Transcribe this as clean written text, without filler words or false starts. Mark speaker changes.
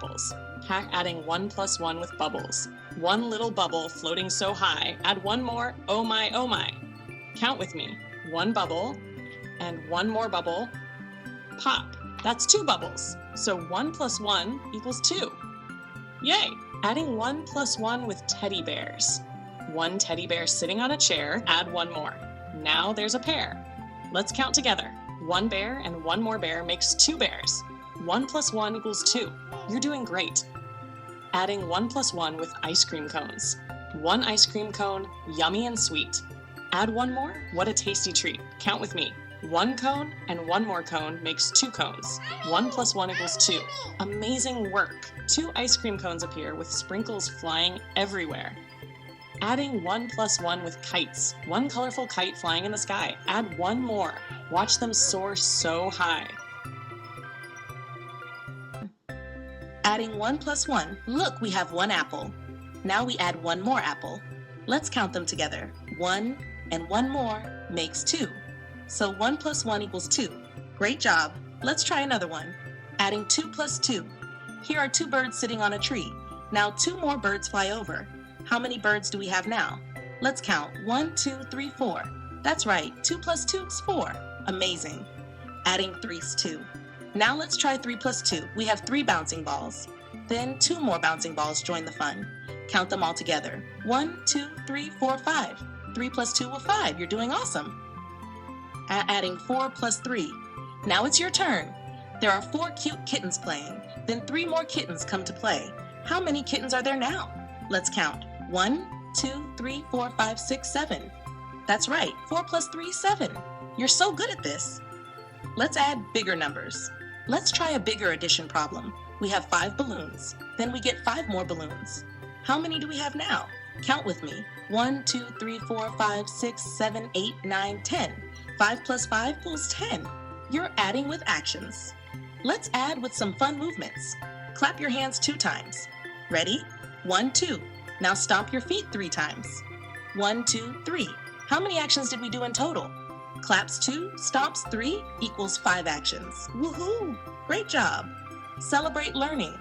Speaker 1: bubbles. Adding 1 plus 1 with bubbles. One little bubble floating so high. Add one more, oh my, oh my. Count with me. One bubble and one more bubble. Pop. That's 2 bubbles. So 1 plus 1 equals 2. Yay! Adding 1 plus 1 with teddy bears. One teddy bear sitting on a chair, add one more. Now there's a pair. Let's count together. One bear and one more bear makes 2 bears. 1 plus 1 equals 2. You're doing great. Adding 1 plus 1 with ice cream cones. One ice cream cone, yummy and sweet. Add one more, what a tasty treat. Count with me. 1 cone and one more cone makes 2 cones. 1 plus 1 equals 2. Amazing work. 2 ice cream cones appear with sprinkles flying everywhere. Adding 1 plus 1 with kites. One colorful kite flying in the sky. Add one more. Watch them soar so high.
Speaker 2: Adding 1 plus 1. Look, we have 1 apple. Now we add 1 more apple. Let's count them together. 1 and 1 more makes 2. So 1 plus 1 equals 2. Great job. Let's try another one. Adding 2 plus 2. Here are 2 birds sitting on a tree. Now 2 more birds fly over. How many birds do we have now? Let's count. 1, 2, 3, 4. That's right. 2 plus 2 is 4. Amazing. Adding 3 is 2. Now let's try 3 plus 2. We have 3 bouncing balls. Then 2 more bouncing balls join the fun. Count them all together. 1, 2, 3, 4, 5. 3 plus 2 will 5. You're doing awesome. Adding 4 plus 3. Now it's your turn. There are 4 cute kittens playing. Then 3 more kittens come to play. How many kittens are there now? Let's count. 1, 2, 3, 4, 5, 6, 7. That's right. 4 plus 3 is 7. You're so good at this. Let's add bigger numbers. Let's try a bigger addition problem. We have 5 balloons. Then we get 5 more balloons. How many do we have now? Count with me. 1, 2, 3, 4, 5, 6, 7, 8, 9, 10. 5 plus 5 equals 10. You're adding with actions. Let's add with some fun movements. Clap your hands 2 times. Ready? 1, 2. Now stomp your feet 3 times. 1, 2, 3. How many actions did we do in total? Claps 2, stomps 3 equals 5 actions. Woohoo! Great job! Celebrate learning.